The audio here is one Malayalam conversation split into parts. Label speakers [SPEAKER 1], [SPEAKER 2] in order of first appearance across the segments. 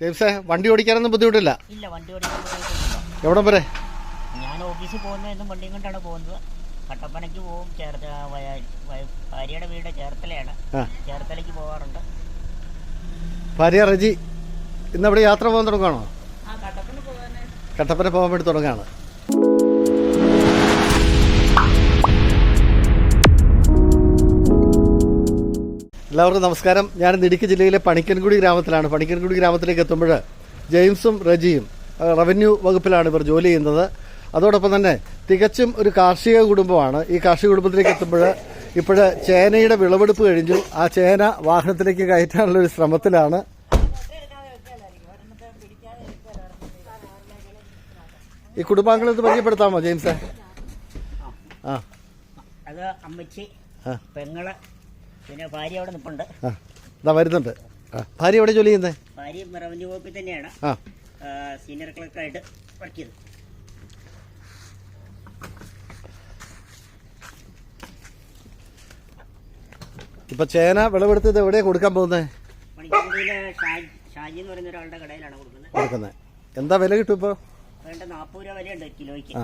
[SPEAKER 1] ജെയിംസേ, വണ്ടി ഓടിക്കാനൊന്നും ബുദ്ധിമുട്ടില്ല?
[SPEAKER 2] ഇല്ല, വണ്ടി ഓടിക്കാൻ ബുദ്ധിമുട്ടില്ല.
[SPEAKER 1] എവിടം വരെ?
[SPEAKER 2] ഞാൻ ഓഫീസിൽ പോകുന്നതെന്നും വണ്ടിയും കൊണ്ടാണ് പോകുന്നത്. കട്ടപ്പനയ്ക്ക് പോകും. ഭാര്യയുടെ വീട് ചേർത്തലയാണ്. ചേർത്തലയ്ക്ക് പോകാറുണ്ട്.
[SPEAKER 1] ഭാര്യ റജി ഇന്നവിടെ യാത്ര പോകാൻ തുടങ്ങുകയാണോ? കട്ടപ്പന പോകാൻ വേണ്ടി തുടങ്ങുകയാണ്. എല്ലാവർക്കും നമസ്കാരം. ഞാൻ ഇടുക്കി ജില്ലയിലെ പണിക്കൻകുടി ഗ്രാമത്തിലാണ്. പണിക്കൻകുടി ഗ്രാമത്തിലേക്ക് എത്തുമ്പോൾ ജെയിംസും റജിയും റവന്യൂ വകുപ്പിലാണ് ഇവർ ജോലി ചെയ്യുന്നത്. അതോടൊപ്പം തന്നെ തികച്ചും ഒരു കാർഷിക കുടുംബമാണ്. ഈ കാർഷിക കുടുംബത്തിലേക്ക് എത്തുമ്പോൾ ഇപ്പോൾ ചേനയുടെ വിളവെടുപ്പ് കഴിഞ്ഞു. ആ ചേന വാഹനത്തിലേക്ക് കയറ്റാനുള്ള ഒരു ശ്രമത്തിലാണ്. ഈ കുടുംബാംഗങ്ങളെ പരിചയപ്പെടുത്താമോ ജെയിംസേ?
[SPEAKER 2] അത് അമ്മച്ചി, പെങ്ങള്, പിന്നെ ഭാര്യ അവിടെ നിൽപ്പുണ്ട്.
[SPEAKER 1] വരുന്നുണ്ട്. ഭാര്യ എവിടെ ജോലി ചെയ്യുന്നത്?
[SPEAKER 2] ഭാര്യ റവന്യൂ വകുപ്പിൽ തന്നെയാണ്. സീനിയർ ക്ലർക്കായിട്ട് വർക്ക് ചെയ്തു.
[SPEAKER 1] ഇപ്പൊ ചേന വിളവെടുത്തത് എവിടെയാ കൊടുക്കാൻ പോകുന്നത്?
[SPEAKER 2] പണിക്കൻകുടിയിലെ ഷാജി എന്ന് പറയുന്ന ഒരാളുടെ കടയിലാണ് കൊടുക്കുന്നത്.
[SPEAKER 1] എന്താ വില കിട്ടും ഇപ്പൊ?
[SPEAKER 2] 40 രൂപ വരെയുണ്ട് കിലോയ്ക്ക്.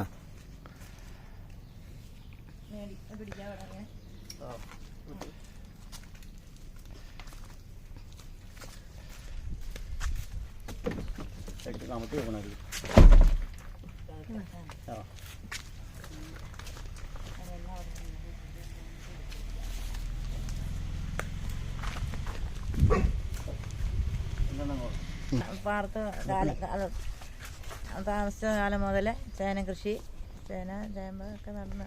[SPEAKER 3] താമസിച്ച കാലം മുതൽ ചേന കൃഷി, ചേന, ചേമ്പ് ഒക്കെ നടന്ന്.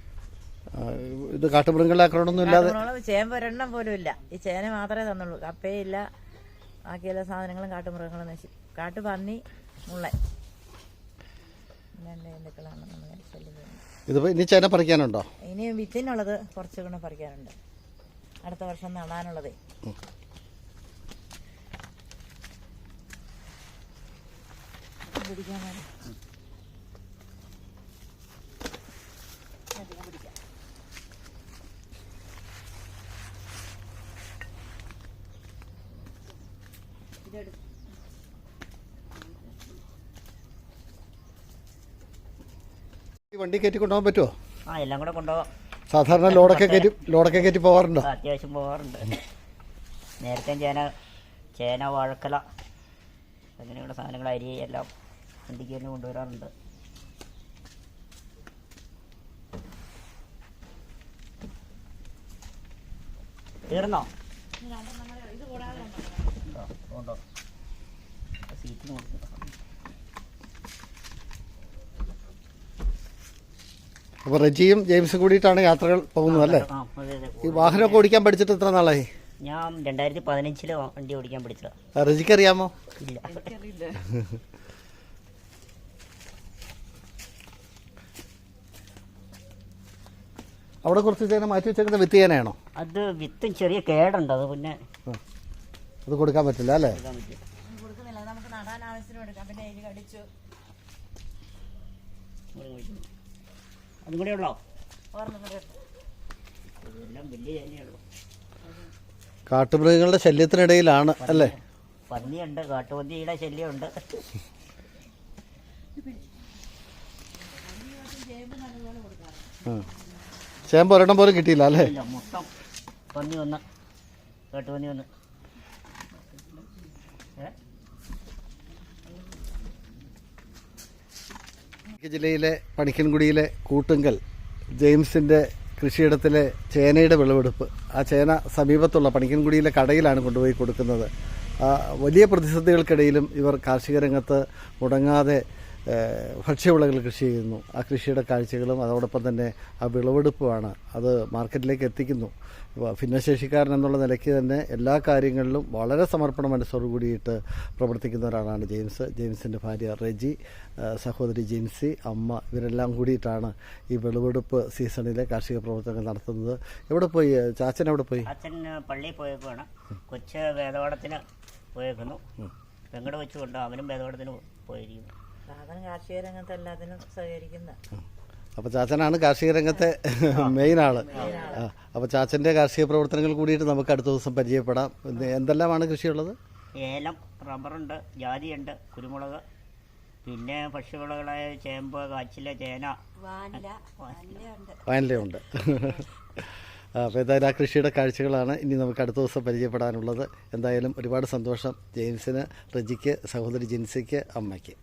[SPEAKER 1] ഇത് കാട്ടുമൃഗങ്ങളുടെ ആക്രമണമൊന്നും ഇല്ലാതെ?
[SPEAKER 3] ചേമ്പ് ഒരെണ്ണം പോലും ഇല്ല. ഈ ചേന മാത്രമേ തന്നുള്ളൂ. കപ്പയില്ല. ബാക്കി എല്ലാ സാധനങ്ങളും കാട്ടുമൃഗങ്ങളും കാട്ടുപന്നി, മുള്ളൻ, രണ്ട് ജന്തുക്കളാണ് നമ്മളെ ശല്യം ചെയ്യുന്നത്.
[SPEAKER 1] ഇതിപ്പോ ഇനി ചേന പറിക്കാനുണ്ടോ?
[SPEAKER 3] ഇനി വിത്തിനുള്ളത് കുറച്ചുകൂടെ പറിക്കാനുണ്ട്. അടുത്ത വർഷം നടാനുള്ളതേ. പിടിക്കാനാണ്.
[SPEAKER 1] വണ്ടി കയറ്റി കൊണ്ടുപോകാൻ പറ്റുമോ?
[SPEAKER 2] എല്ലാം കൂടെ കൊണ്ടുപോകാം.
[SPEAKER 1] സാധാരണ ലോഡൊക്കെ കയറ്റി പോകാറുണ്ടോ?
[SPEAKER 2] അത്യാവശ്യം പോകാറുണ്ട്. നേരത്തെ ചേന, വാഴക്കല അങ്ങനെയുള്ള സാധനങ്ങൾ, അരി എല്ലാം വണ്ടിക്ക് തന്നെ കൊണ്ടുവരാറുണ്ട്. തീർന്നോ? സീറ്റിന് കൊടുത്തിട്ട്.
[SPEAKER 1] അപ്പോൾ റജിയും ജെയിംസും കൂടിയിട്ടാണ് യാത്രകൾ പോകുന്നത് അല്ലേ? ഈ വാഹനമൊക്കെ ഓടിക്കാൻ പഠിച്ചിട്ട് എത്ര നാളായി?
[SPEAKER 2] ഞാൻ 2015 വണ്ടി ഓടിക്കാൻ പഠിച്ചതാ.
[SPEAKER 1] റജിക്ക് അറിയാമോ?
[SPEAKER 2] ഇല്ല.
[SPEAKER 1] അവിടെ കുറച്ച് ചേന മാറ്റി വെച്ചേക്കുന്ന വിത്ത് ചേനയാണോ?
[SPEAKER 2] അത് വിത്തും ചെറിയ കേടുണ്ട്. അത് പിന്നെ
[SPEAKER 1] അത് കൊടുക്കാൻ പറ്റില്ല അല്ലേ?
[SPEAKER 3] കൊടുക്കുന്നില്ല. നമുക്ക് നടാൻ ആവശ്യത്തിന് എടുക്കാം. പിന്നെ എലി കടിച്ചു.
[SPEAKER 2] അതും കൂടെ ഉള്ളോ?
[SPEAKER 3] എല്ലാം
[SPEAKER 2] വലിയ ചേനയുള്ളൂ.
[SPEAKER 1] കാട്ടുമൃഗങ്ങളുടെ ശല്യത്തിനിടയിലാണ് അല്ലേ?
[SPEAKER 2] പന്നിയുണ്ട്, കാട്ടുപന്നിയുടെ ശല്യമുണ്ട്.
[SPEAKER 1] ചേമ്പ് ഒരെണ്ണം പോലും കിട്ടിയില്ല അല്ലേ?
[SPEAKER 2] മൊത്തം പന്നി വന്ന്, കാട്ടുപന്നി വന്ന്.
[SPEAKER 1] ജില്ലയിലെ പണിക്കൻകുടിയിലെ കൂട്ടുങ്കൽ ജെയിംസിൻ്റെ കൃഷിയിടത്തിലെ ചേനയുടെ വിളവെടുപ്പ്. ആ ചേന സമീപത്തുള്ള പണിക്കൻകുടിയിലെ കടയിലാണ് കൊണ്ടുപോയി കൊടുക്കുന്നത്. വലിയ പ്രതിസന്ധികൾക്കിടയിലും ഇവർ കാർഷിക രംഗത്ത് മുടങ്ങാതെ ഭക്ഷ്യവിളകൾ കൃഷി ചെയ്യുന്നു. ആ കൃഷിയുടെ കാഴ്ചകളും അതോടൊപ്പം തന്നെ ആ വിളവെടുപ്പുമാണ് അത് മാർക്കറ്റിലേക്ക് എത്തിക്കുന്നു. ഭിന്നശേഷിക്കാരൻ എന്നുള്ള നിലയ്ക്ക് തന്നെ എല്ലാ കാര്യങ്ങളിലും വളരെ സമർപ്പണ മനസ്സോടു കൂടിയിട്ട് പ്രവർത്തിക്കുന്ന ഒരാളാണ് ജെയിംസ്. ജെയിംസിൻ്റെ ഭാര്യ റജി, സഹോദരി ജിൻസി, അമ്മ, ഇവരെല്ലാം കൂടിയിട്ടാണ് ഈ വിളവെടുപ്പ് സീസണിലെ കാർഷിക പ്രവർത്തനങ്ങൾ നടത്തുന്നത്. എവിടെ പോയി ചാച്ചൻ? എവിടെ പോയി?
[SPEAKER 2] അച്ഛൻ പള്ളിയിൽ പോയേക്കുവാണ്. കൊച്ച് വേദപാഠത്തിന് പോയേക്കുന്നു. പെങ്ങടെ വെച്ചുകൊണ്ട് അവനും വേദപാഠത്തിന് പോയിരിക്കുന്നു.
[SPEAKER 3] കാർഷിക രംഗത്ത് എല്ലാത്തിനും സഹകരിക്കുന്ന.
[SPEAKER 1] അപ്പോൾ ചാച്ചനാണ് കാർഷിക രംഗത്തെ മെയിൻ ആള്. അപ്പോൾ ചാച്ചൻ്റെ കാർഷിക പ്രവർത്തനങ്ങൾ കൂടിയിട്ട് നമുക്ക് അടുത്ത ദിവസം പരിചയപ്പെടാം. എന്തെല്ലാമാണ് കൃഷിയുള്ളത്?
[SPEAKER 2] ഏലം, റബ്ബറുണ്ട്, ജാതിയുണ്ട്, കുരുമുളക്, പിന്നെ ഭക്ഷ്യവിളകളായ ചേമ്പ്, കാച്ചില്, ചേന,
[SPEAKER 1] വാനിലയുണ്ട്. അപ്പോൾ എന്തായാലും ആ കൃഷിയുടെ കാഴ്ചകളാണ് ഇനി നമുക്ക് അടുത്ത ദിവസം പരിചയപ്പെടാനുള്ളത്. എന്തായാലും ഒരുപാട് സന്തോഷം ജെയിംസിന്, റജിക്ക്, സഹോദരി ജിൻസിക്ക്, അമ്മയ്ക്ക്.